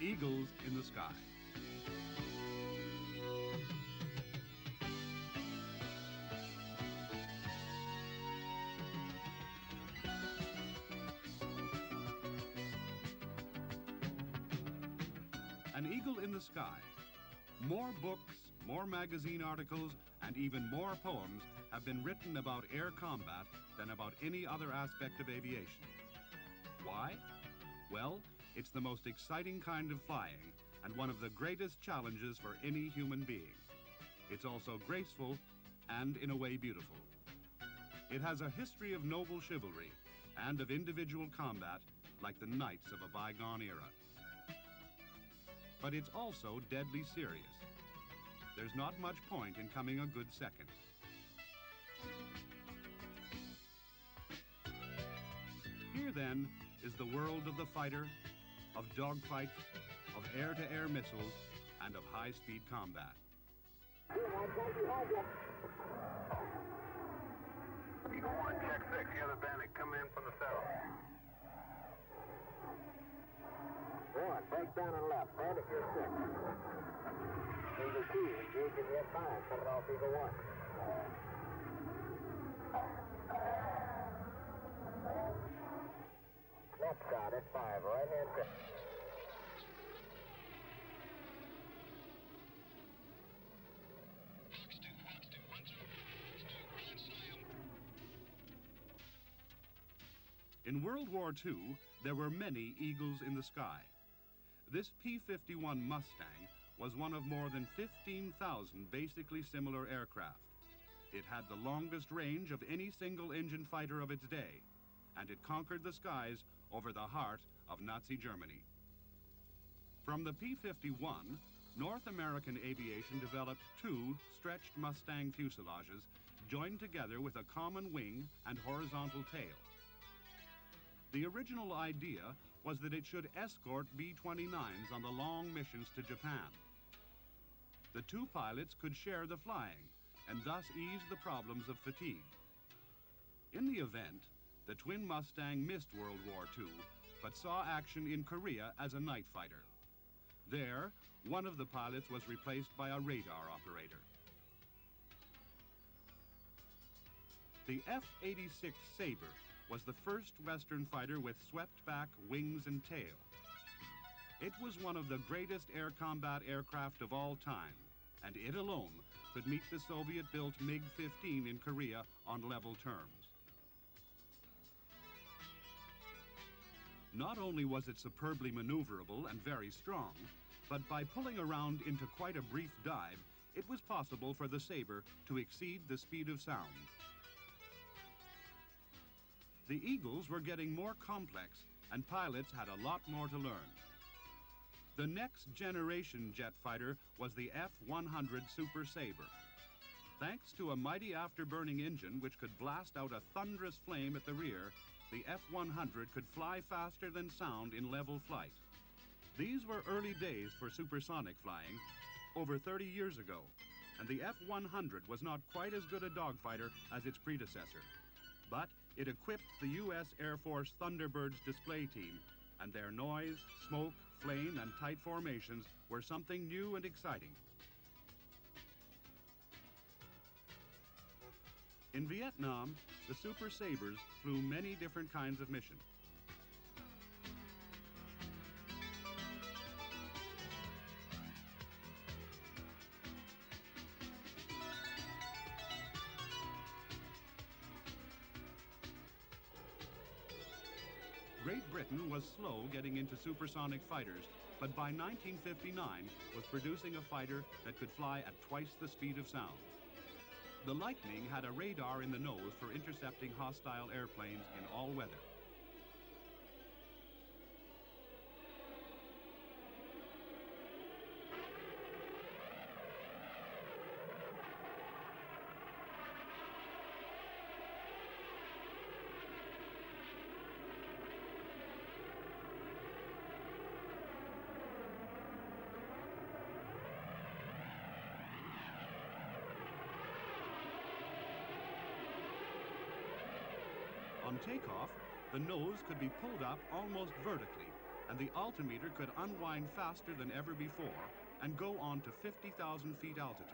Eagles in the Sky. An Eagle in the Sky. More books, more magazine articles, and even more poems have been written about air combat than about any other aspect of aviation. Why? Well, it's the most exciting kind of flying and one of the greatest challenges for any human being. It's also graceful and, in a way, beautiful. It has a history of noble chivalry and of individual combat like the knights of a bygone era. But it's also deadly serious. There's not much point in coming a good second. Here, then, is the world of the fighter, of dogfights, of air-to-air missiles, and of high-speed combat. Eagle 1, check 6. The other bandit come in from the south. 1, break down and left. Bandit, you're 6. Eagle 2, engage in the F5. Cut it off Eagle 1. Left shot, F5, right hand grip. In World War II, there were many Eagles in the sky. This P-51 Mustang was one of more than 15,000 basically similar aircraft. It had the longest range of any single-engine fighter of its day, and it conquered the skies over the heart of Nazi Germany. From the P-51, North American aviation developed two stretched Mustang fuselages joined together with a common wing and horizontal tail. The original idea was that it should escort B-29s on the long missions to Japan. The two pilots could share the flying and thus ease the problems of fatigue. In the event, the twin Mustang missed World War II, but saw action in Korea as a night fighter. There, one of the pilots was replaced by a radar operator. The F-86 Sabre was the first Western fighter with swept-back wings and tail. It was one of the greatest air combat aircraft of all time, and it alone could meet the Soviet-built MiG-15 in Korea on level terms. Not only was it superbly maneuverable and very strong, but by pulling around into quite a brief dive, it was possible for the Sabre to exceed the speed of sound. The Eagles were getting more complex, and pilots had a lot more to learn. The next generation jet fighter was the F-100 Super Sabre. Thanks to a mighty afterburning engine which could blast out a thunderous flame at the rear, the F-100 could fly faster than sound in level flight. These were early days for supersonic flying, over 30 years ago, and the F-100 was not quite as good a dogfighter as its predecessor. But it equipped the U.S. Air Force Thunderbirds display team, and their noise, smoke, flame, and tight formations were something new and exciting. In Vietnam, the Super Sabres flew many different kinds of missions. Great Britain was slow getting into supersonic fighters, but by 1959 was producing a fighter that could fly at twice the speed of sound. The Lightning had a radar in the nose for intercepting hostile airplanes in all weather. On takeoff, the nose could be pulled up almost vertically, and the altimeter could unwind faster than ever before and go on to 50,000 feet altitude.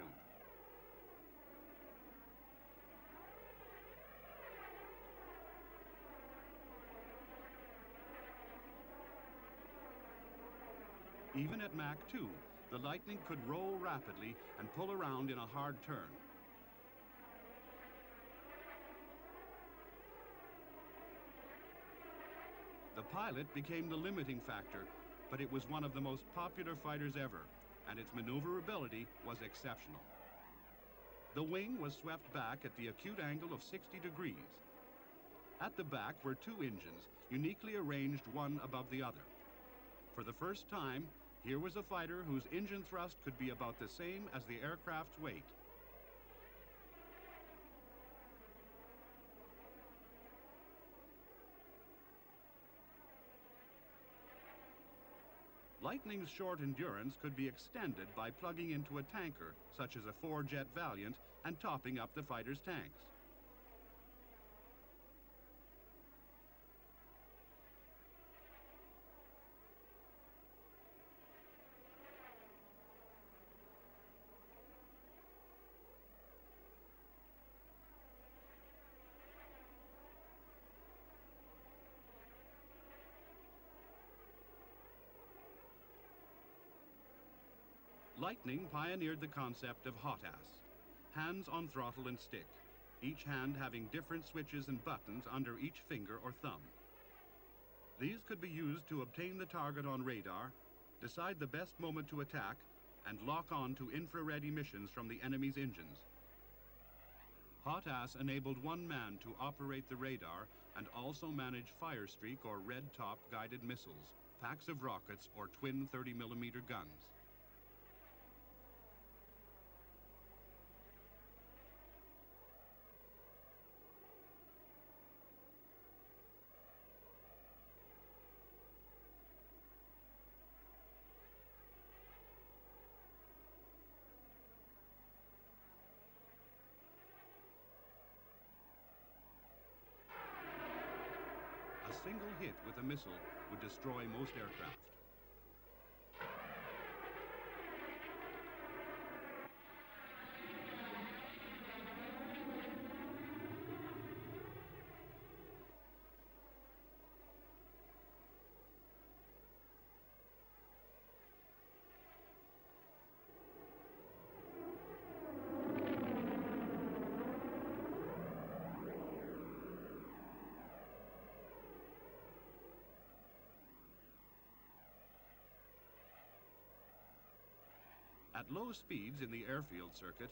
Even at Mach 2, the Lightning could roll rapidly and pull around in a hard turn. The pilot became the limiting factor, but it was one of the most popular fighters ever, and its maneuverability was exceptional. The wing was swept back at the acute angle of 60 degrees. At the back were two engines, uniquely arranged one above the other. For the first time, here was a fighter whose engine thrust could be about the same as the aircraft's weight. Lightning's short endurance could be extended by plugging into a tanker, such as a four-jet Valiant, and topping up the fighter's tanks. Lightning pioneered the concept of hot ass, hands on throttle and stick, each hand having different switches and buttons under each finger or thumb. These could be used to obtain the target on radar, decide the best moment to attack, and lock on to infrared emissions from the enemy's engines. Hot ass enabled one man to operate the radar and also manage fire streak or red top guided missiles, packs of rockets, or twin 30mm guns. A single hit with a missile would destroy most aircraft. At low speeds in the airfield circuit,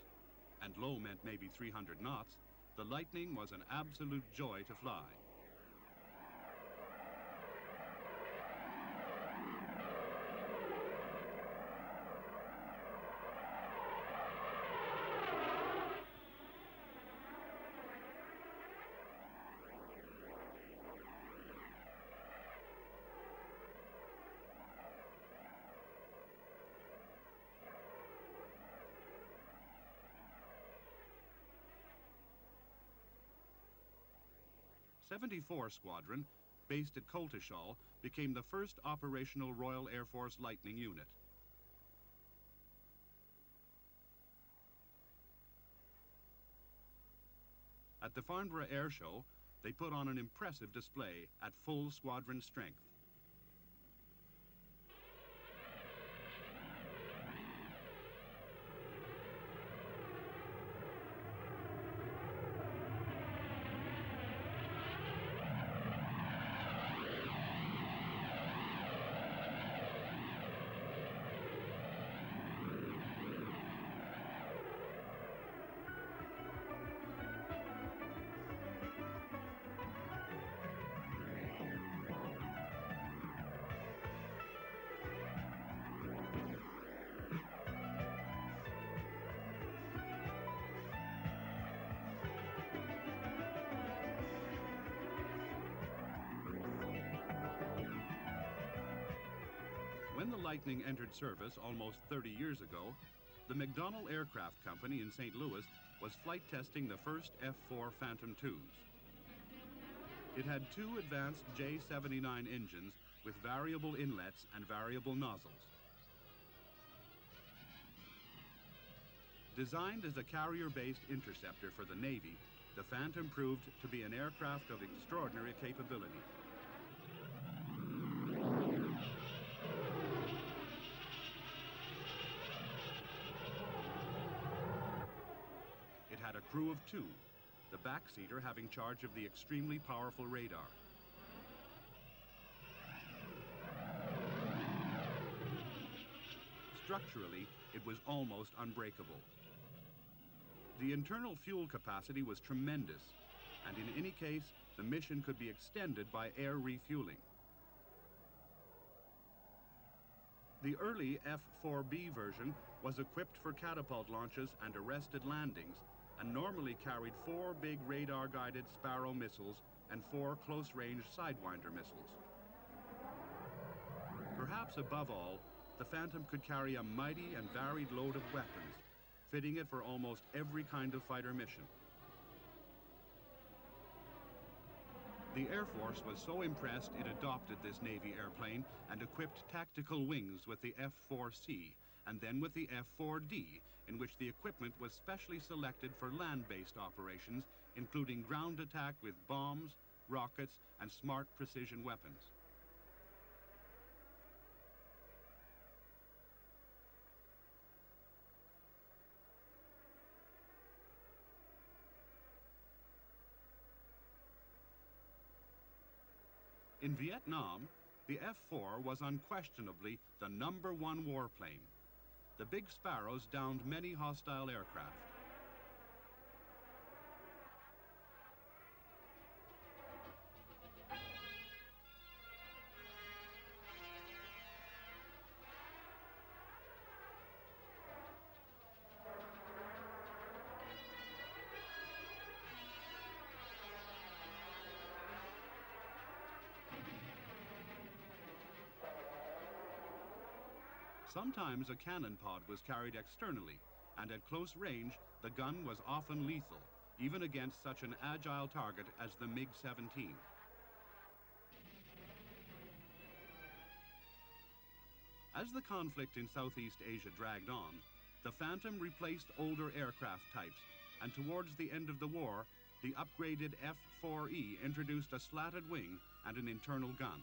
and low meant maybe 300 knots, the Lightning was an absolute joy to fly. The 74 Squadron, based at Coltishall, became the first operational Royal Air Force Lightning unit. At the Farnborough Air Show, they put on an impressive display at full squadron strength. When the Lightning entered service almost 30 years ago, the McDonnell Aircraft Company in St. Louis was flight testing the first F-4 Phantom IIs. It had two advanced J-79 engines with variable inlets and variable nozzles. Designed as a carrier-based interceptor for the Navy, the Phantom proved to be an aircraft of extraordinary capability. It had a crew of 2, the backseater having charge of the extremely powerful radar. Structurally, it was almost unbreakable. The internal fuel capacity was tremendous, and in any case, the mission could be extended by air refueling. The early F-4B version was equipped for catapult launches and arrested landings, and normally carried 4 big radar-guided Sparrow missiles and 4 close-range Sidewinder missiles. Perhaps above all, the Phantom could carry a mighty and varied load of weapons, fitting it for almost every kind of fighter mission. The Air Force was so impressed it adopted this Navy airplane and equipped tactical wings with the F-4C and then with the F-4D, in which the equipment was specially selected for land-based operations, including ground attack with bombs, rockets, and smart precision weapons. In Vietnam, the F-4 was unquestionably the #1 warplane. The big Sparrows downed many hostile aircraft. Sometimes a cannon pod was carried externally, and at close range, the gun was often lethal, even against such an agile target as the MiG-17. As the conflict in Southeast Asia dragged on, the Phantom replaced older aircraft types, and towards the end of the war, the upgraded F-4E introduced a slatted wing and an internal gun.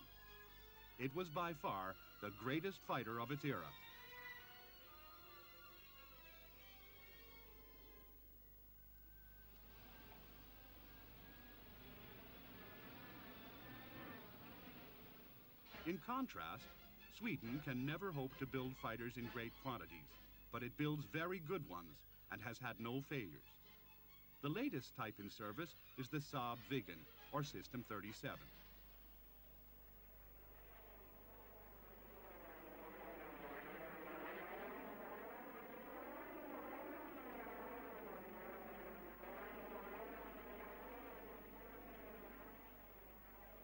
It was by far the greatest fighter of its era. In contrast, Sweden can never hope to build fighters in great quantities, but it builds very good ones and has had no failures. The latest type in service is the Saab Viggen, or System 37.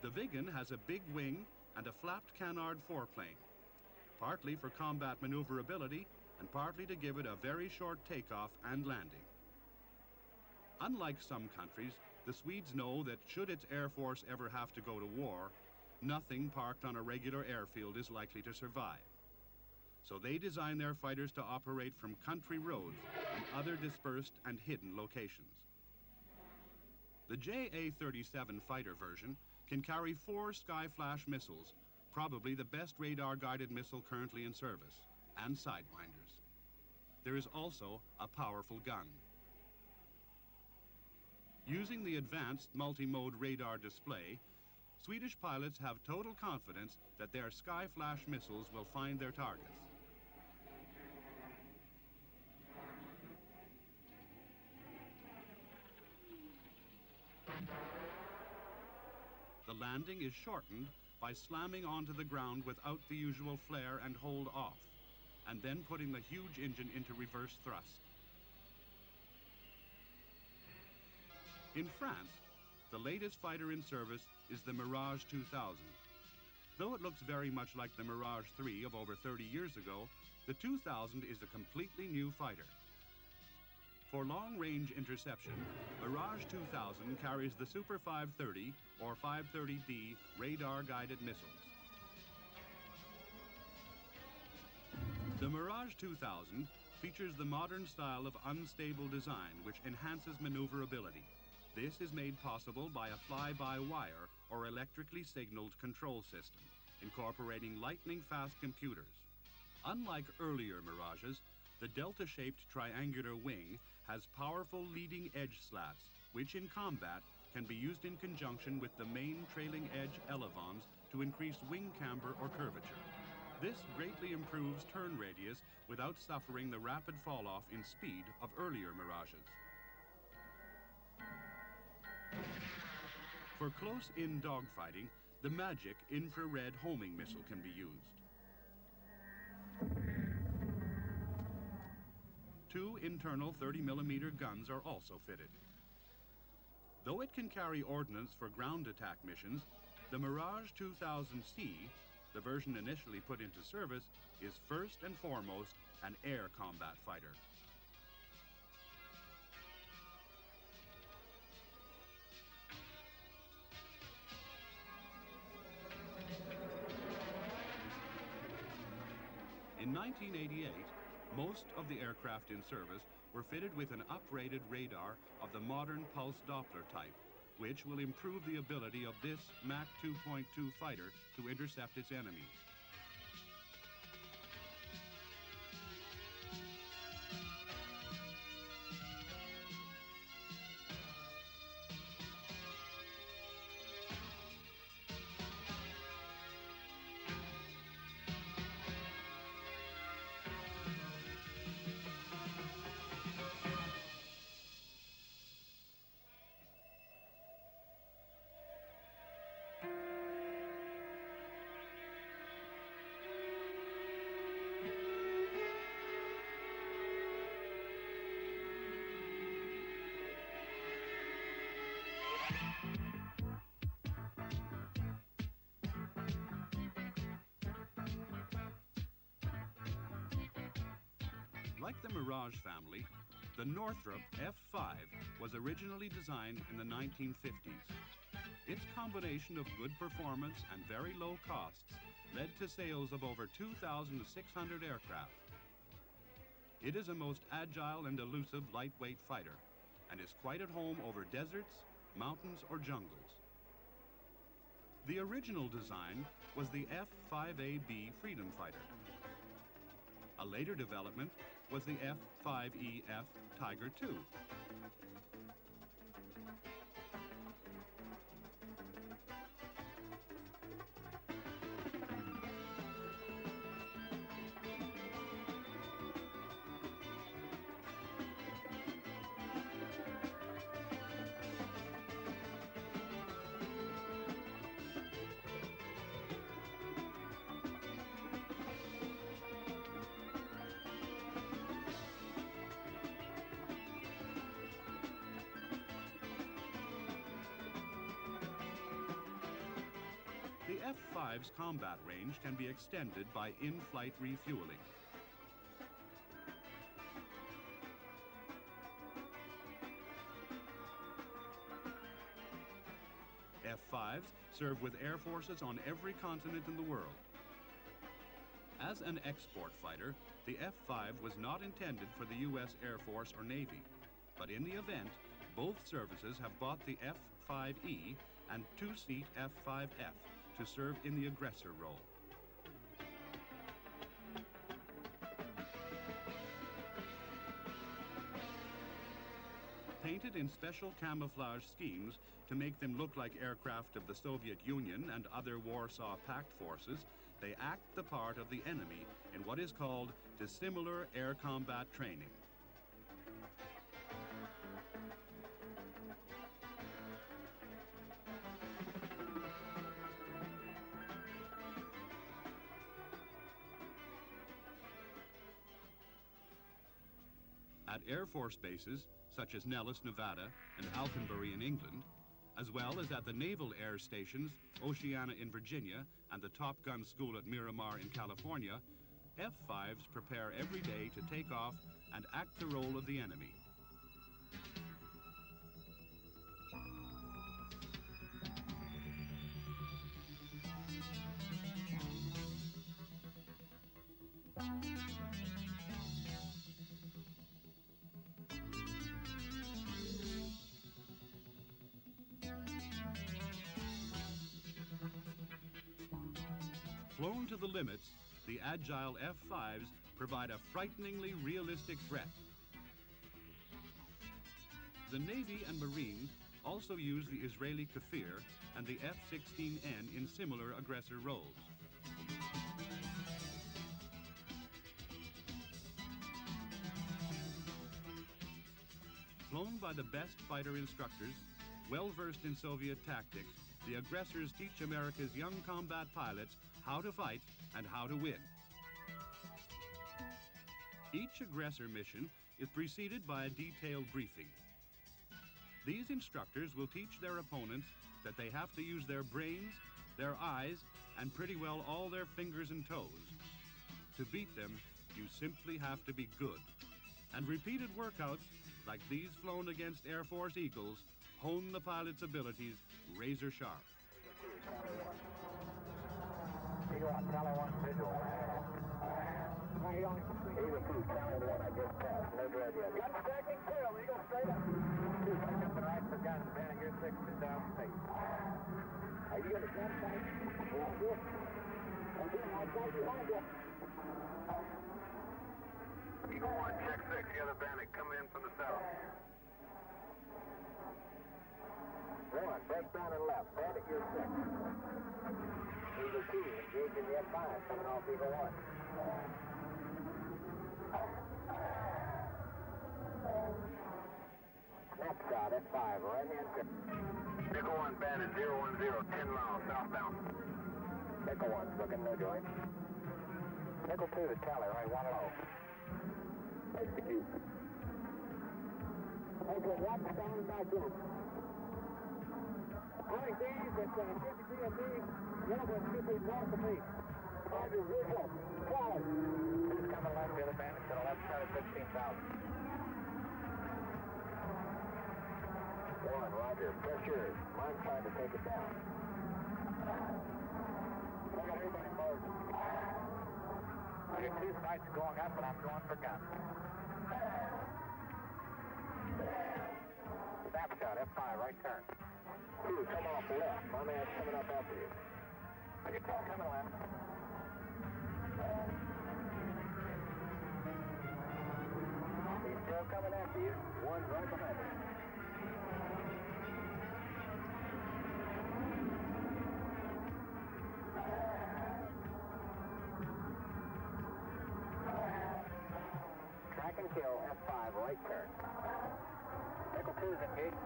The Viggen has a big wing and a flapped canard foreplane, partly for combat maneuverability and partly to give it a very short takeoff and landing. Unlike some countries, the Swedes know that should its Air Force ever have to go to war, nothing parked on a regular airfield is likely to survive. So they design their fighters to operate from country roads and other dispersed and hidden locations. The JA-37 fighter version can carry 4 Skyflash missiles, probably the best radar-guided missile currently in service, and Sidewinders. There is also a powerful gun. Using the advanced multi-mode radar display, Swedish pilots have total confidence that their Skyflash missiles will find their targets. The landing is shortened by slamming onto the ground without the usual flare and hold off, and then putting the huge engine into reverse thrust. In France, the latest fighter in service is the Mirage 2000. Though it looks very much like the Mirage 3 of over 30 years ago, the 2000 is a completely new fighter. For long-range interception, Mirage 2000 carries the Super 530 or 530D radar-guided missiles. Mirage 2000 features the modern style of unstable design which enhances maneuverability. This is made possible by a fly-by-wire or electrically signaled control system, incorporating lightning-fast computers. Unlike earlier Mirages, the delta-shaped triangular wing has powerful leading-edge slats, which in combat can be used in conjunction with the main trailing-edge elevons to increase wing camber or curvature. This greatly improves turn radius without suffering the rapid fall-off in speed of earlier Mirages. For close-in dogfighting, the Magic infrared homing missile can be used. Two internal 30mm guns are also fitted. Though it can carry ordnance for ground attack missions, the Mirage 2000C, the version initially put into service, is first and foremost an air combat fighter. In 1988, most of the aircraft in service were fitted with an uprated radar of the modern pulse Doppler type, which will improve the ability of this Mach 2.2 fighter to intercept its enemies. Like the Mirage family, the Northrop F5 was originally designed in the 1950s. Its combination of good performance and very low costs led to sales of over 2,600 aircraft. It is a most agile and elusive lightweight fighter and is quite at home over deserts, mountains, or jungles. The original design was the F5AB Freedom Fighter. A later development was the F5EF Tiger II. The F5's combat range can be extended by in-flight refueling. F5s serve with air forces on every continent in the world. As an export fighter, the F5 was not intended for the U.S. Air Force or Navy, but in the event, both services have bought the F5E and two-seat F5F to serve in the aggressor role. Painted in special camouflage schemes to make them look like aircraft of the Soviet Union and other Warsaw Pact forces, they act the part of the enemy in what is called dissimilar air combat training. At Air Force bases, such as Nellis, Nevada, and Alconbury in England, as well as at the naval air stations, Oceana in Virginia, and the Top Gun School at Miramar in California, F-5s prepare every day to take off and act the role of the enemy. Flown to the limits, the agile F-5s provide a frighteningly realistic threat. The Navy and Marines also use the Israeli Kafir and the F-16N in similar aggressor roles. Flown by the best fighter instructors, well-versed in Soviet tactics, the aggressors teach America's young combat pilots how to fight and how to win. Each aggressor mission is preceded by a detailed briefing. These instructors will teach their opponents that they have to use their brains, their eyes, and pretty well all their fingers and toes. To beat them, you simply have to be good. And repeated workouts, like these flown against Air Force Eagles, hone the pilot's abilities razor sharp. Eagle 1, Tower 1, visual. Eagle 2, Tower 1, I just passed. No drag yet. Gun stacking, clear. Eagle straight up. 2, back up and right for guns. Man, here 6, 2000 feet. Are you going to gun fight? Yeah, good. Okay, I'll fight behind you. Eagle 1, check 6. The other bandit coming in from the south. 1, break down and left. Bandit, you're 6. Eagle 2, engaging the F5, coming off Eagle 1. Snapshot, F5, right-hand turn. Eagle 1, bandit 010, 10 miles southbound. Nickel 1's looking, no joint. Nickel 2 to tally, right, 1 low. Execute. Okay, watch stand back in. Calling Dave at 50 GMD, 1 feet north of me. Roger, visual. Solid. Who's coming left, the other bandit to the left side of 15,000. 1, roger. Pressure. Mine's trying to take it down. I got everybody moved. I got 2 sights going up, and I'm going for guns. Snapshot, F5, right turn. 2, come off left. My man's coming up after you. I can tell coming left. He's still coming after you. 1's right behind him. Track and kill, F5, right turn. Nickel 2's engaged.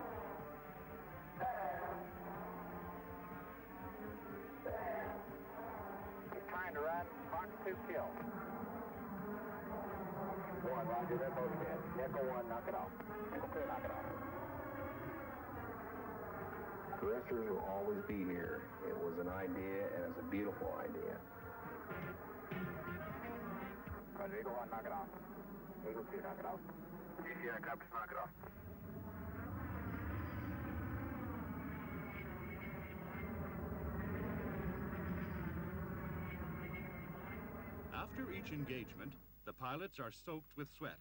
He's trying to run. Fox 2 kill. 1, roger, they're both dead. Nickel 1, knock it off. Nickel 2, knock it off. Aggressors will always be here. It was an idea, and it's a beautiful idea. Roger, Eagle 1, knock it off. Eagle 2, knock it off. GC helicopters, knock it off. After each engagement, the pilots are soaked with sweat.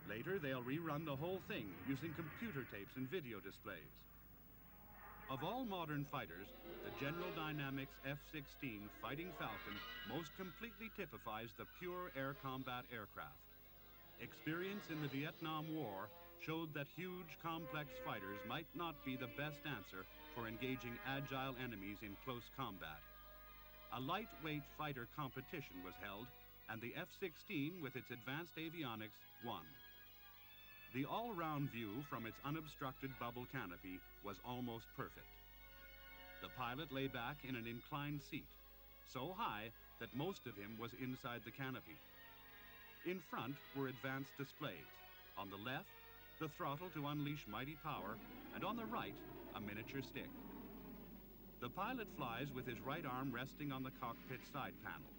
Later, they'll rerun the whole thing using computer tapes and video displays. Of all modern fighters, the General Dynamics F-16 Fighting Falcon most completely typifies the pure air combat aircraft. Experience in the Vietnam War showed that huge, complex fighters might not be the best answer for engaging agile enemies in close combat. A lightweight fighter competition was held, and the F-16, with its advanced avionics, won. The all-round view from its unobstructed bubble canopy was almost perfect. The pilot lay back in an inclined seat, so high that most of him was inside the canopy. In front were advanced displays. On the left, the throttle to unleash mighty power, and on the right, a miniature stick. The pilot flies with his right arm resting on the cockpit side panel.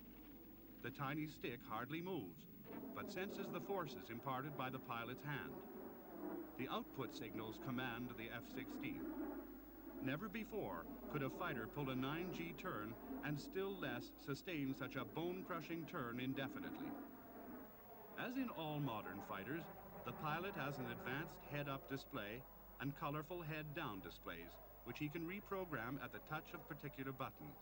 The tiny stick hardly moves, but senses the forces imparted by the pilot's hand. The output signals command the F-16. Never before could a fighter pull a 9G turn and still less sustain such a bone-crushing turn indefinitely. As in all modern fighters, the pilot has an advanced head-up display and colorful head-down displays, which he can reprogram at the touch of particular buttons.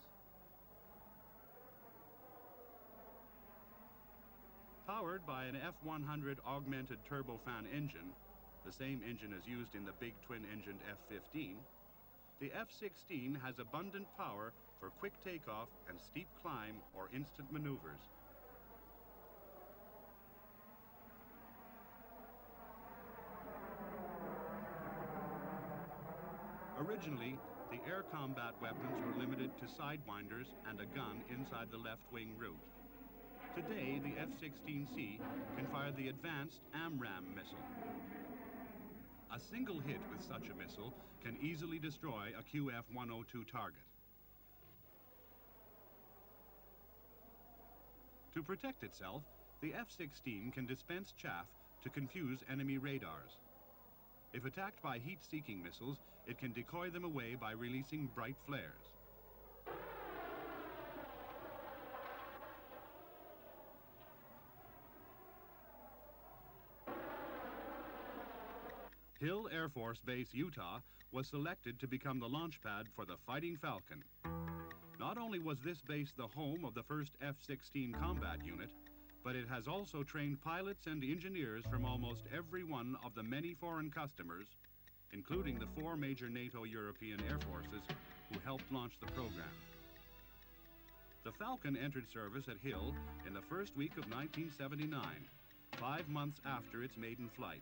Powered by an F-100 augmented turbofan engine, the same engine as used in the big twin-engined F-15, the F-16 has abundant power for quick takeoff and steep climb or instant maneuvers. Originally, the air combat weapons were limited to sidewinders and a gun inside the left wing root. Today, the F-16C can fire the advanced AMRAAM missile. A single hit with such a missile can easily destroy a QF-102 target. To protect itself, the F-16 can dispense chaff to confuse enemy radars. If attacked by heat-seeking missiles, it can decoy them away by releasing bright flares. Hill Air Force Base, Utah, was selected to become the launch pad for the Fighting Falcon. Not only was this base the home of the first F-16 combat unit, but it has also trained pilots and engineers from almost every one of the many foreign customers, including the 4 major NATO European air forces who helped launch the program. The Falcon entered service at Hill in the first week of 1979, 5 months after its maiden flight.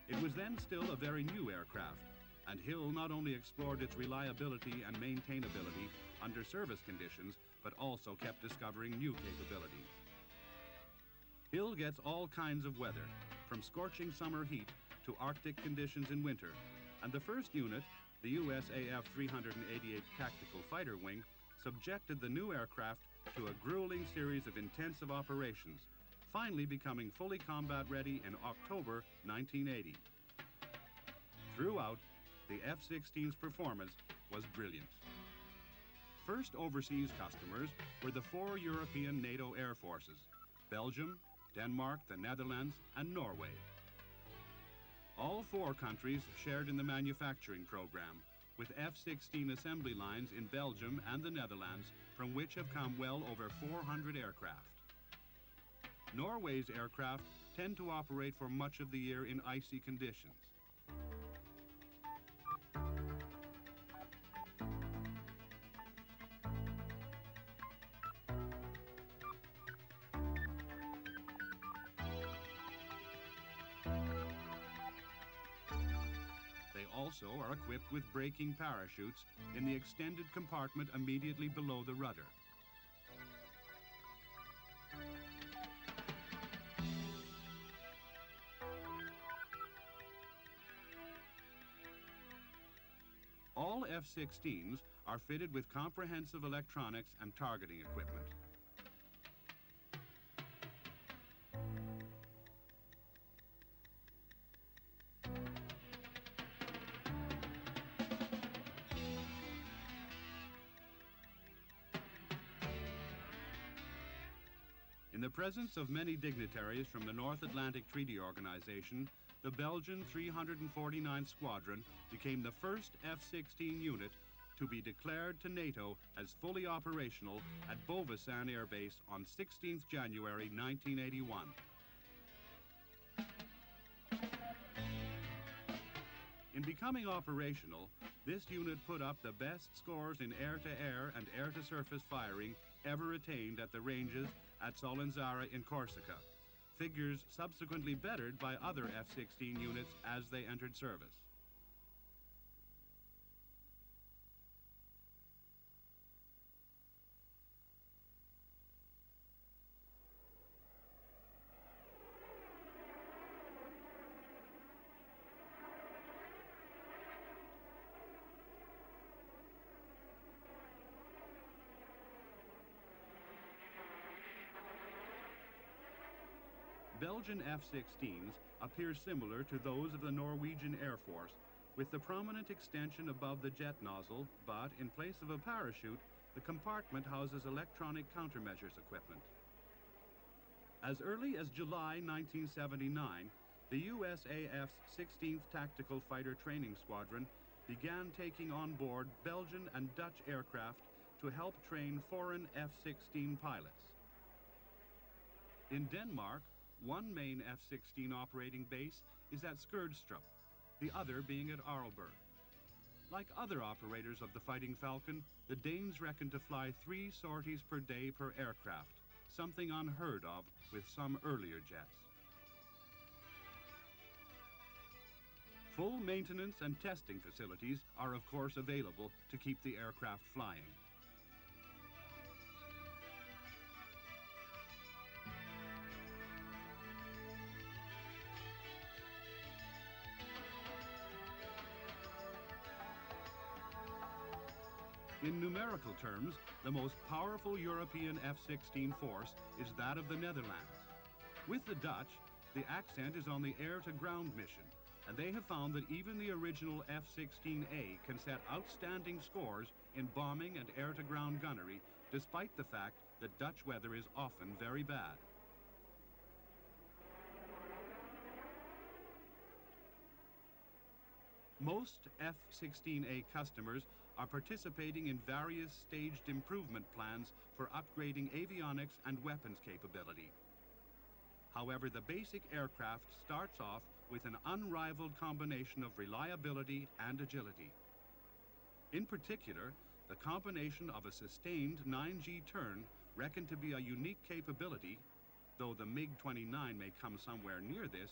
It was then still a very new aircraft, and Hill not only explored its reliability and maintainability under service conditions, but also kept discovering new capabilities. Hill gets all kinds of weather, from scorching summer heat to Arctic conditions in winter, and the first unit, the USAF 388 Tactical Fighter Wing, subjected the new aircraft to a grueling series of intensive operations, finally becoming fully combat ready in October 1980. Throughout, the F-16's performance was brilliant. First overseas customers were the 4 European NATO air forces, Belgium, Denmark, the Netherlands, and Norway. All 4 countries shared in the manufacturing program, with F-16 assembly lines in Belgium and the Netherlands, from which have come well over 400 aircraft. Norway's aircraft tend to operate for much of the year in icy conditions. They also are equipped with braking parachutes in the extended compartment immediately below the rudder. All F-16s are fitted with comprehensive electronics and targeting equipment. In the presence of many dignitaries from the North Atlantic Treaty Organization, the Belgian 349 Squadron became the first F-16 unit to be declared to NATO as fully operational at Beauvesin Air Base on 16th January 1981. In becoming operational, this unit put up the best scores in air-to-air and air-to-surface firing ever attained at the ranges at Solenzara in Corsica, figures subsequently bettered by other F-16 units as they entered service. Belgian F-16s appear similar to those of the Norwegian Air Force, with the prominent extension above the jet nozzle, but in place of a parachute, the compartment houses electronic countermeasures equipment. As early as July 1979, the USAF's 16th Tactical Fighter Training Squadron began taking on board Belgian and Dutch aircraft to help train foreign F-16 pilots. In Denmark, One main F-16 operating base is at Skurdstrup, the other being at Arlberg. Like other operators of the Fighting Falcon, the Danes reckon to fly 3 sorties per day per aircraft, something unheard of with some earlier jets. Full maintenance and testing facilities are of course available to keep the aircraft flying. In numerical terms, the most powerful European F-16 force is that of the Netherlands. With the Dutch, the accent is on the air-to-ground mission, and they have found that even the original F-16A can set outstanding scores in bombing and air-to-ground gunnery, despite the fact that Dutch weather is often very bad. Most F-16A customers are participating in various staged improvement plans for upgrading avionics and weapons capability. However, the basic aircraft starts off with an unrivaled combination of reliability and agility. In particular, the combination of a sustained 9G turn, reckoned to be a unique capability, though the MiG-29 may come somewhere near this,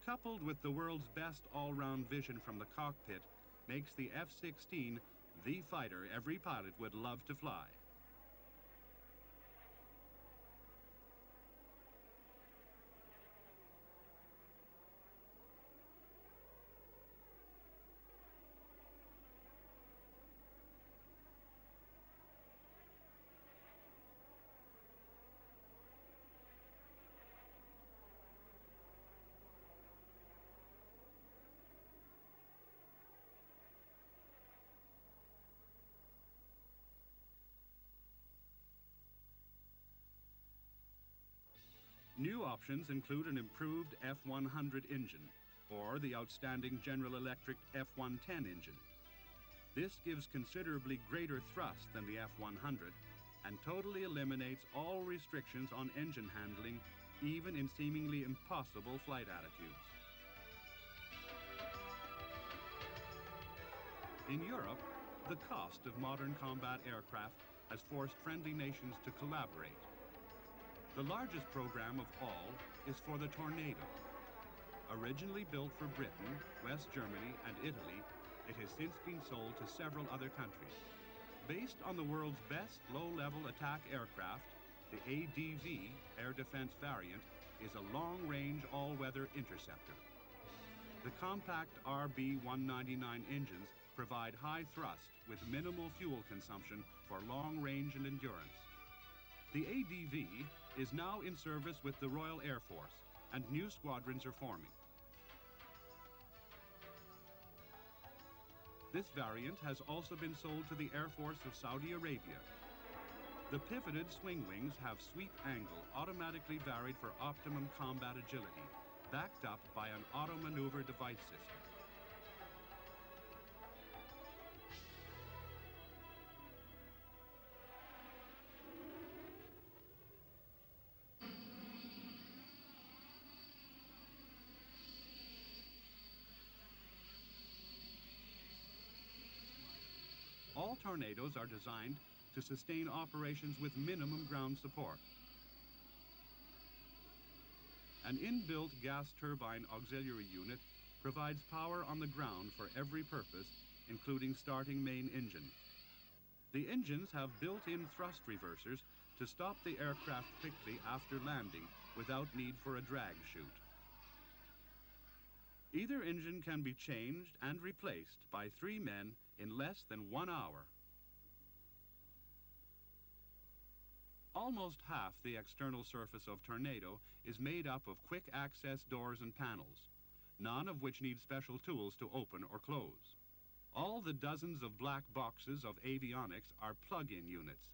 coupled with the world's best all-round vision from the cockpit, makes the F-16 the fighter every pilot would love to fly. New options include an improved F-100 engine, or the outstanding General Electric F-110 engine. This gives considerably greater thrust than the F-100 and totally eliminates all restrictions on engine handling, even in seemingly impossible flight attitudes. In Europe, the cost of modern combat aircraft has forced friendly nations to collaborate. The largest program of all is for the Tornado. Originally built for Britain, West Germany, and Italy, it has since been sold to several other countries. Based on the world's best low-level attack aircraft, the ADV, Air Defense variant, is a long-range all-weather interceptor. The compact RB-199 engines provide high thrust with minimal fuel consumption for long range and endurance. The ADV is now in service with the Royal Air Force, and new squadrons are forming. This variant has also been sold to the Air Force of Saudi Arabia. The pivoted swing wings have sweep angle automatically varied for optimum combat agility, backed up by an auto-maneuver device system. All Tornadoes are designed to sustain operations with minimum ground support. An inbuilt gas turbine auxiliary unit provides power on the ground for every purpose, including starting main engines. The engines have built-in thrust reversers to stop the aircraft quickly after landing without need for a drag chute. Either engine can be changed and replaced by 3 men in less than 1 hour. Almost half the external surface of Tornado is made up of quick access doors and panels, none of which need special tools to open or close. All the dozens of black boxes of avionics are plug-in units.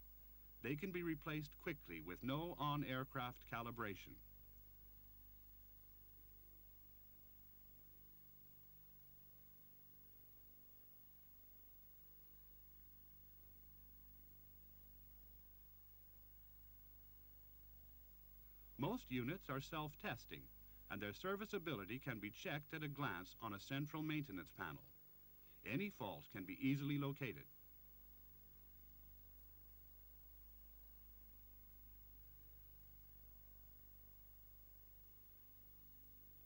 They can be replaced quickly with no on-aircraft calibration. Most units are self-testing, and their serviceability can be checked at a glance on a central maintenance panel. Any fault can be easily located.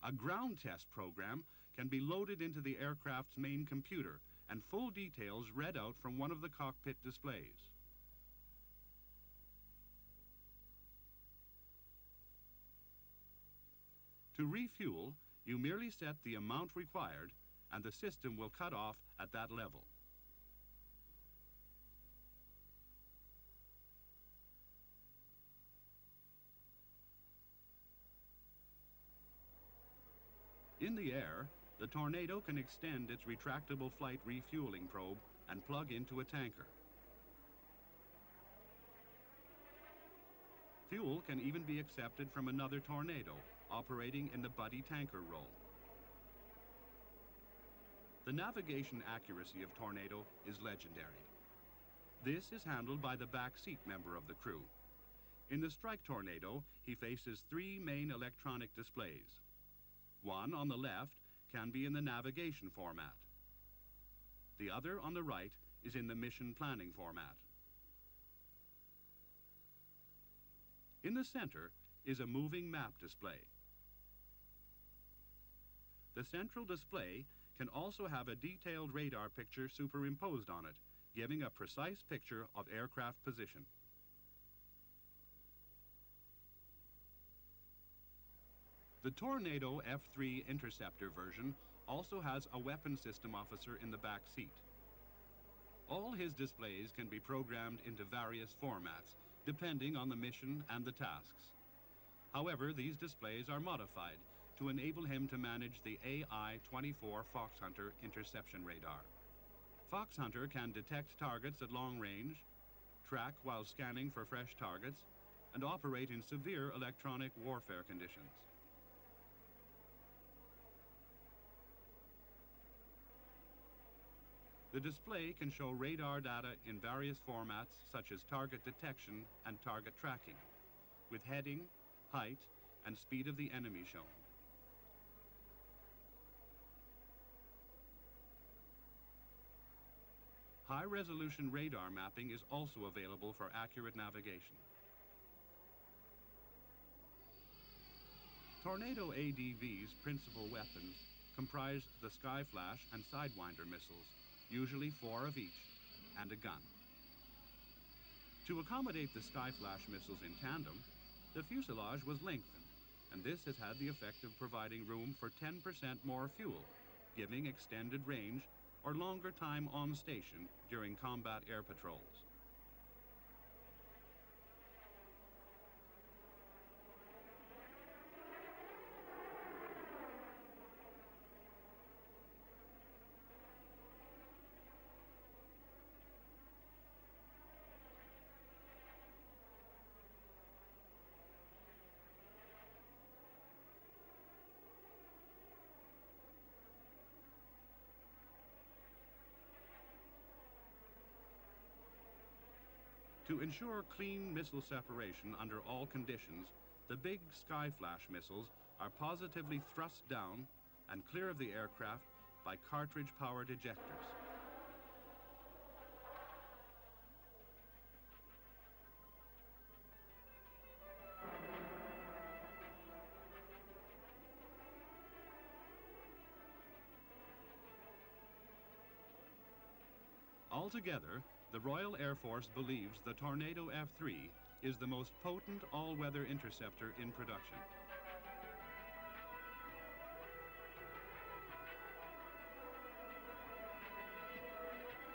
A ground test program can be loaded into the aircraft's main computer and full details read out from one of the cockpit displays. To refuel, you merely set the amount required and the system will cut off at that level. In the air, the Tornado can extend its retractable flight refueling probe and plug into a tanker. Fuel can even be accepted from another Tornado operating in the buddy tanker role. The navigation accuracy of Tornado is legendary. This is handled by the back seat member of the crew. In the Strike Tornado, he faces three main electronic displays. One on the left can be in the navigation format. The other on the right is in the mission planning format. In the center is a moving map display. The central display can also have a detailed radar picture superimposed on it, giving a precise picture of aircraft position. The Tornado F-3 Interceptor version also has a weapon system officer in the back seat. All his displays can be programmed into various formats, depending on the mission and the tasks. However, these displays are modified to enable him to manage the AI-24 Foxhunter interception radar. Foxhunter can detect targets at long range, track while scanning for fresh targets, and operate in severe electronic warfare conditions. The display can show radar data in various formats such as target detection and target tracking, with heading, height, and speed of the enemy shown. High-resolution radar mapping is also available for accurate navigation. Tornado ADV's principal weapons comprise the Skyflash and Sidewinder missiles, usually 4 of each, and a gun. To accommodate the Skyflash missiles in tandem, the fuselage was lengthened, and this has had the effect of providing room for 10% more fuel, giving extended range or longer time on station during combat air patrols. To ensure clean missile separation under all conditions, the big Skyflash missiles are positively thrust down and clear of the aircraft by cartridge-powered ejectors. Altogether, the Royal Air Force believes the Tornado F-3 is the most potent all-weather interceptor in production.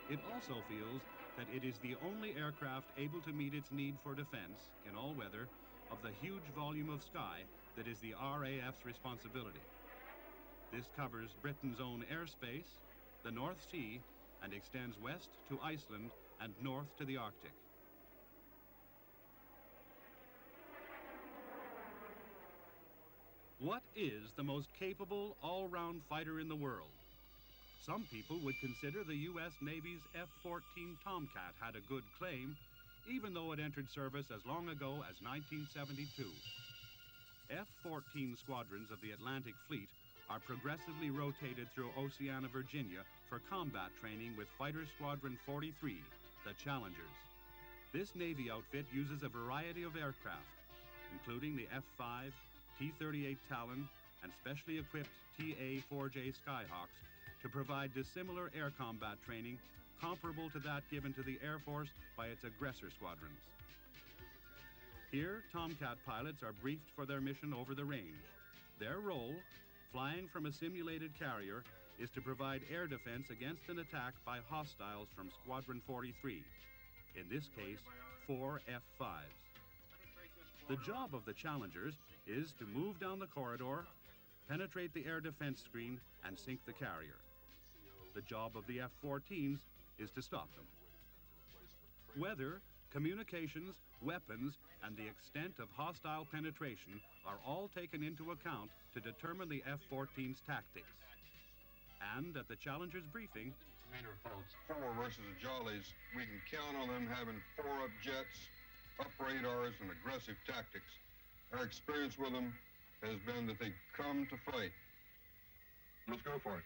It also feels that it is the only aircraft able to meet its need for defense in all weather of the huge volume of sky that is the RAF's responsibility. This covers Britain's own airspace, the North Sea, and extends west to Iceland and north to the Arctic. What is the most capable all-round fighter in the world? Some people would consider the U.S. Navy's F-14 Tomcat had a good claim, even though it entered service as long ago as 1972. F-14 squadrons of the Atlantic Fleet are progressively rotated through Oceana, Virginia for combat training with Fighter Squadron 43, the Challengers. This Navy outfit uses a variety of aircraft, including the F-5, T-38 Talon, and specially equipped TA-4J Skyhawks to provide dissimilar air combat training comparable to that given to the Air Force by its aggressor squadrons. Here, Tomcat pilots are briefed for their mission over the range. Their role, flying from a simulated carrier, is to provide air defense against an attack by hostiles from Squadron 43, in this case, 4 F-5s. The job of the Challengers is to move down the corridor, penetrate the air defense screen, and sink the carrier. The job of the F-14s is to stop them. Weather, communications, weapons, and the extent of hostile penetration are all taken into account to determine the F-14's tactics. And at the Challenger's briefing, Commander folks, 4 versus the Jollies, we can count on them having 4-up jets, up radars, and aggressive tactics. Our experience with them has been that they come to fight. Let's go for it.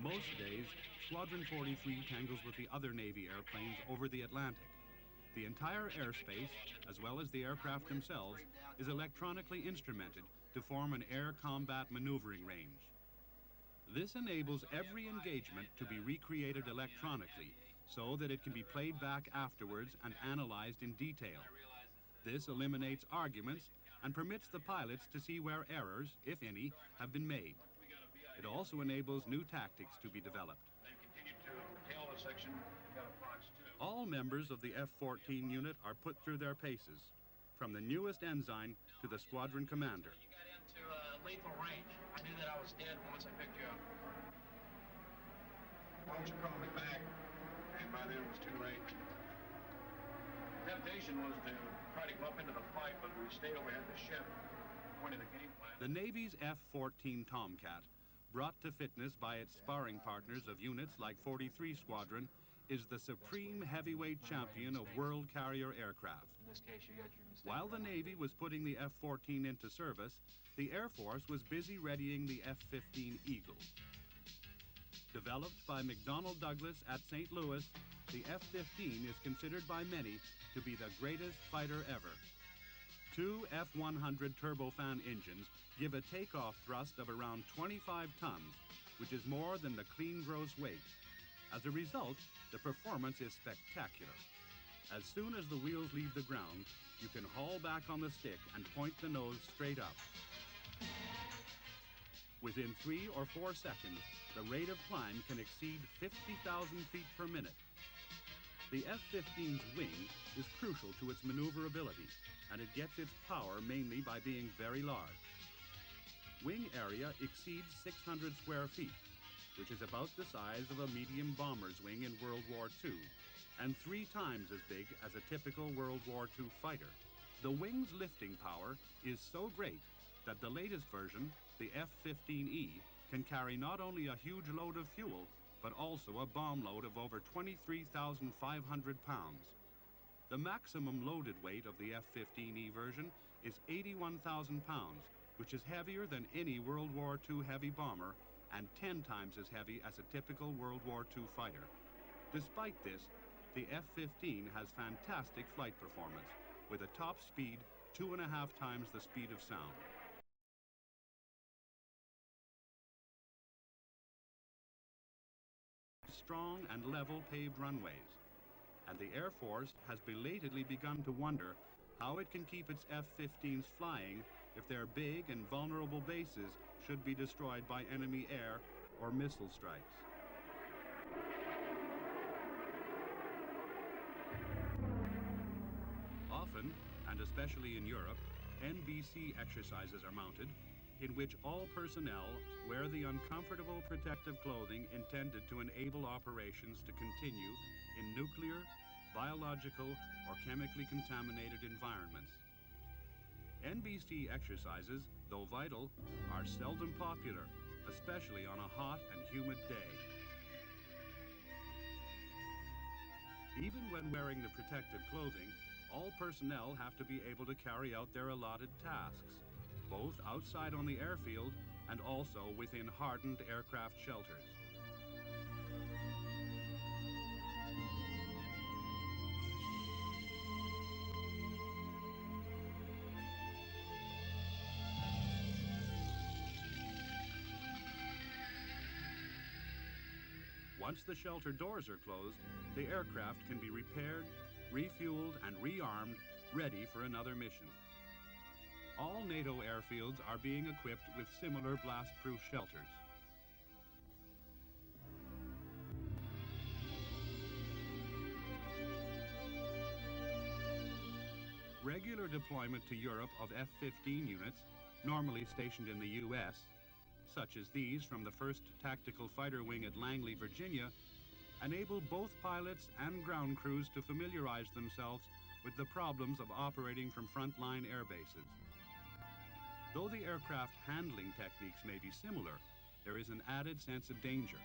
Most days, Squadron 43 tangles with the other Navy airplanes over the Atlantic. The entire airspace, as well as the aircraft themselves, is electronically instrumented to form an air combat maneuvering range. This enables every engagement to be recreated electronically so that it can be played back afterwards and analyzed in detail. This eliminates arguments and permits the pilots to see where errors, if any, have been made. It also enables new tactics to be developed. All members of the F-14 unit are put through their paces, from the newest ensign to the squadron commander. You got into lethal range. I knew that I was dead once I picked you up. Why don't you call me back? And by then it was too late. Rep temptation was to try to go up into the fight, but we stayed overhead the ship, pointing the game plan. The Navy's F-14 Tomcat, brought to fitness by its sparring partners of units like 43 Squadron, is the supreme heavyweight champion of world carrier aircraft. In this case, you got your mistake. While the Navy was putting the F-14 into service, the Air Force was busy readying the F-15 Eagle. Developed by McDonnell Douglas at St. Louis, the F-15 is considered by many to be the greatest fighter ever. Two F-100 turbofan engines give a takeoff thrust of around 25 tons, which is more than the clean gross weight. As a result, the performance is spectacular. As soon as the wheels leave the ground, you can haul back on the stick and point the nose straight up. Within 3 or 4 seconds, the rate of climb can exceed 50,000 feet per minute. The F-15's wing is crucial to its maneuverability, and it gets its power mainly by being very large. Wing area exceeds 600 square feet, which is about the size of a medium bomber's wing in World War II, and 3 times as big as a typical World War II fighter. The wing's lifting power is so great that the latest version, the F-15E, can carry not only a huge load of fuel, but also a bomb load of over 23,500 pounds. The maximum loaded weight of the F-15E version is 81,000 pounds, which is heavier than any World War II heavy bomber and 10 times as heavy as a typical World War II fighter. Despite this, the F-15 has fantastic flight performance, with a top speed 2.5 times the speed of sound. Strong and level paved runways, and the Air Force has belatedly begun to wonder how it can keep its F-15s flying if their big and vulnerable bases should be destroyed by enemy air or missile strikes. Often, and especially in Europe, NBC exercises are mounted in which all personnel wear the uncomfortable protective clothing intended to enable operations to continue in nuclear, biological, or chemically contaminated environments. NBC exercises, though vital, are seldom popular, especially on a hot and humid day. Even when wearing the protective clothing, all personnel have to be able to carry out their allotted tasks, both outside on the airfield and also within hardened aircraft shelters. Once the shelter doors are closed, the aircraft can be repaired, refueled, and rearmed, ready for another mission. All NATO airfields are being equipped with similar blast-proof shelters. Regular deployment to Europe of F-15 units, normally stationed in the U.S., such as these from the 1st Tactical Fighter Wing at Langley, Virginia, enable both pilots and ground crews to familiarize themselves with the problems of operating from frontline air bases. Though the aircraft handling techniques may be similar, there is an added sense of danger.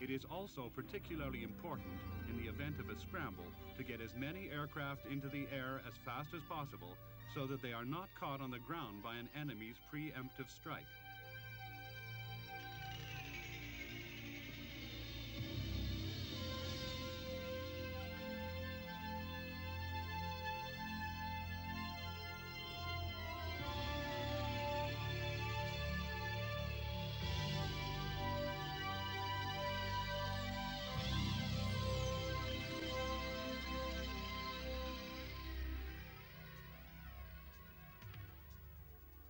It is also particularly important in the event of a scramble to get as many aircraft into the air as fast as possible so that they are not caught on the ground by an enemy's preemptive strike.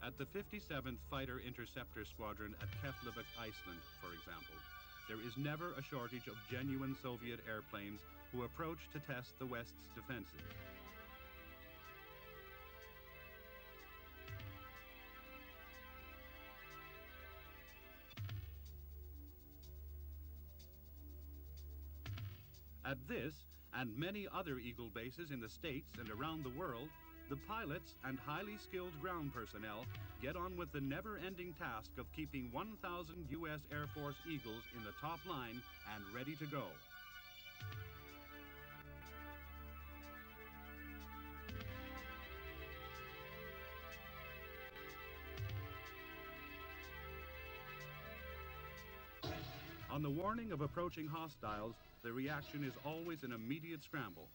At the 57th Fighter Interceptor Squadron at Keflavik, Iceland, for example, there is never a shortage of genuine Soviet airplanes who approach to test the West's defenses. At this and many other Eagle bases in the States and around the world, the pilots and highly skilled ground personnel get on with the never-ending task of keeping 1,000 U.S. Air Force Eagles in the top line and ready to go. On the warning of approaching hostiles, the reaction is always an immediate scramble.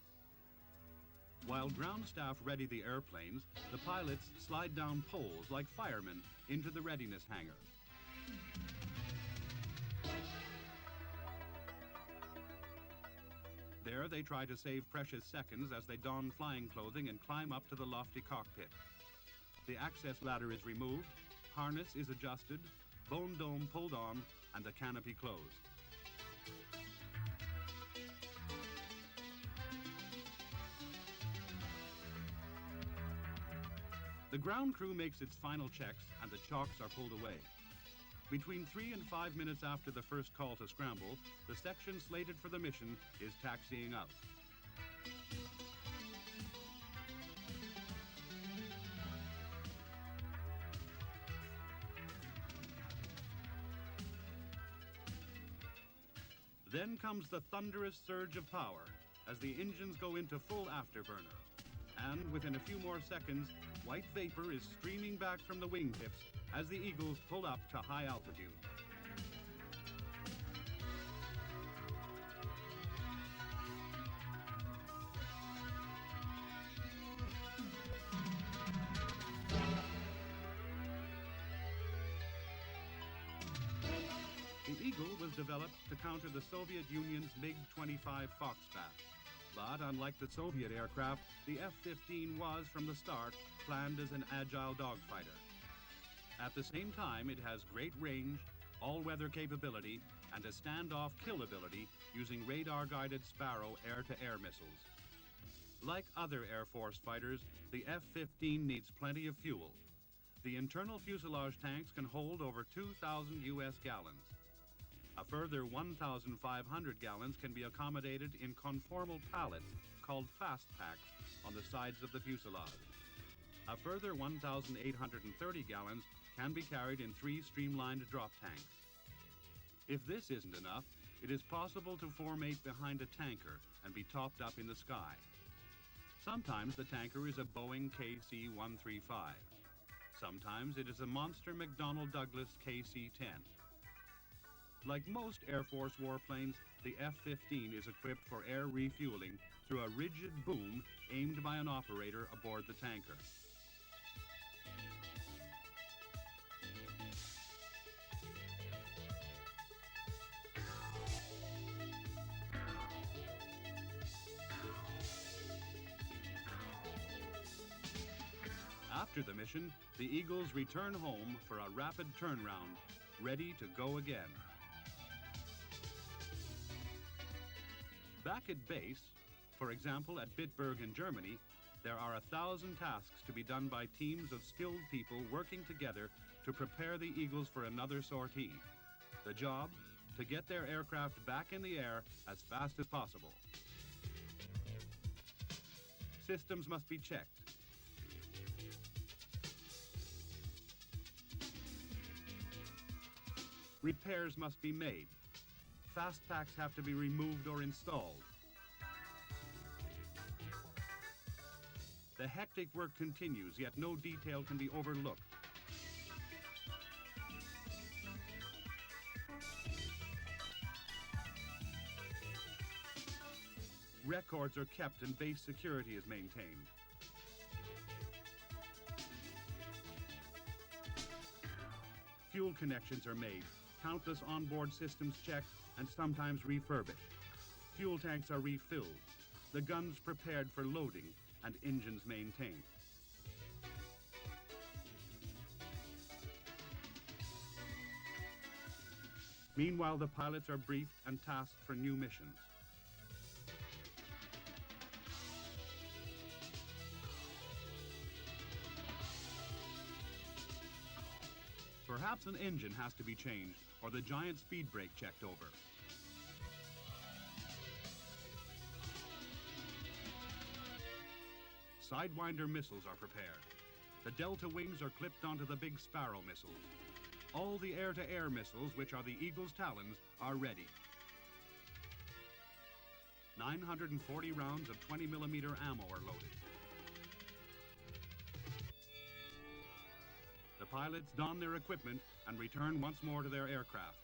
While ground staff ready the airplanes, the pilots slide down poles like firemen into the readiness hangar. There they try to save precious seconds as they don flying clothing and climb up to the lofty cockpit. The access ladder is removed, harness is adjusted, bone dome pulled on, and the canopy closed. The ground crew makes its final checks and the chocks are pulled away. Between 3 and 5 minutes after the first call to scramble, the section slated for the mission is taxiing out. Then comes the thunderous surge of power as the engines go into full afterburner. And within a few more seconds, white vapor is streaming back from the wingtips as the Eagles pull up to high altitude. The Eagle was developed to counter the Soviet Union's MiG-25 Foxbat. But unlike the Soviet aircraft, the F-15 was, from the start, planned as an agile dogfighter. At the same time, it has great range, all-weather capability, and a standoff kill ability using radar-guided Sparrow air-to-air missiles. Like other Air Force fighters, the F-15 needs plenty of fuel. The internal fuselage tanks can hold over 2,000 U.S. gallons. A further 1,500 gallons can be accommodated in conformal pallets called fast packs on the sides of the fuselage. A further 1,830 gallons can be carried in 3 streamlined drop tanks. If this isn't enough, it is possible to formate behind a tanker and be topped up in the sky. Sometimes the tanker is a Boeing KC-135. Sometimes it is a monster McDonnell Douglas KC-10. Like most Air Force warplanes, the F-15 is equipped for air refueling through a rigid boom aimed by an operator aboard the tanker. After the mission, the Eagles return home for a rapid turnaround, ready to go again. Back at base, for example at Bitburg in Germany, there are 1,000 tasks to be done by teams of skilled people working together to prepare the Eagles for another sortie. The job? To get their aircraft back in the air as fast as possible. Systems must be checked. Repairs must be made. Fast packs have to be removed or installed. The hectic work continues, yet no detail can be overlooked. Records are kept and base security is maintained. Fuel connections are made, countless onboard systems checked, and sometimes refurbished. Fuel tanks are refilled, the guns prepared for loading, and engines maintained. Meanwhile, the pilots are briefed and tasked for new missions. Perhaps an engine has to be changed or the giant speed brake checked over. Sidewinder missiles are prepared. The Delta wings are clipped onto the big Sparrow missiles. All the air-to-air missiles, which are the Eagle's Talons, are ready. 940 rounds of 20mm ammo are loaded. The pilots don their equipment and return once more to their aircraft.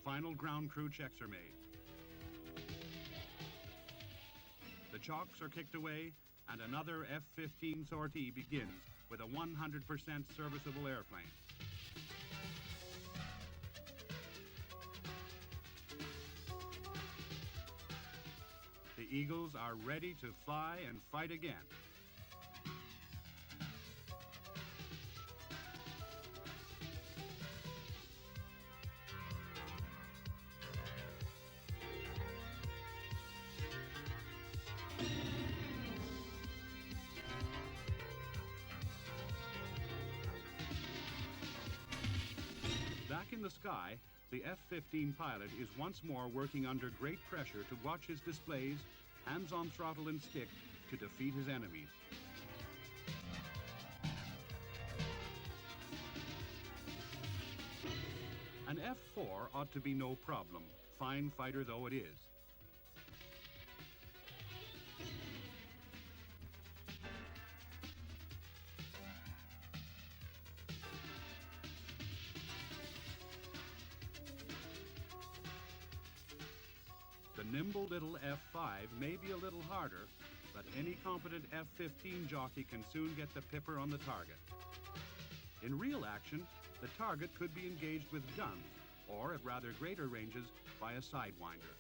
Final ground crew checks are made. The chocks are kicked away and another F-15 sortie begins with a 100% serviceable airplane. The Eagles are ready to fly and fight again. Back in the sky, the F-15 pilot is once more working under great pressure to watch his displays, hands on throttle and stick, to defeat his enemies. An F-4 ought to be no problem, fine fighter though it is. The nimble little F-5 may be a little harder, but any competent F-15 jockey can soon get the pipper on the target. In real action, the target could be engaged with guns, or at rather greater ranges, by a sidewinder.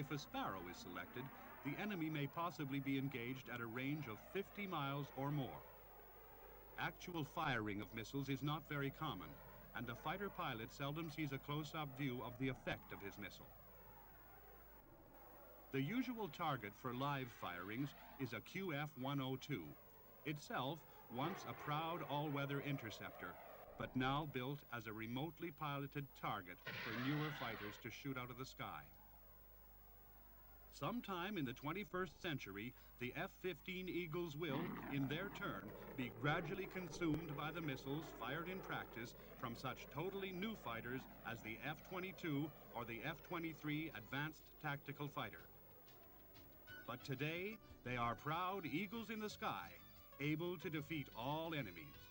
If a Sparrow is selected, the enemy may possibly be engaged at a range of 50 miles or more. Actual firing of missiles is not very common, and the fighter pilot seldom sees a close-up view of the effect of his missile. The usual target for live firings is a QF-102, itself once a proud all-weather interceptor, but now built as a remotely piloted target for newer fighters to shoot out of the sky. Sometime in the 21st century, the F-15 Eagles will, in their turn, be gradually consumed by the missiles fired in practice from such totally new fighters as the F-22 or the F-23 Advanced Tactical Fighter. But today, they are proud eagles in the sky, able to defeat all enemies.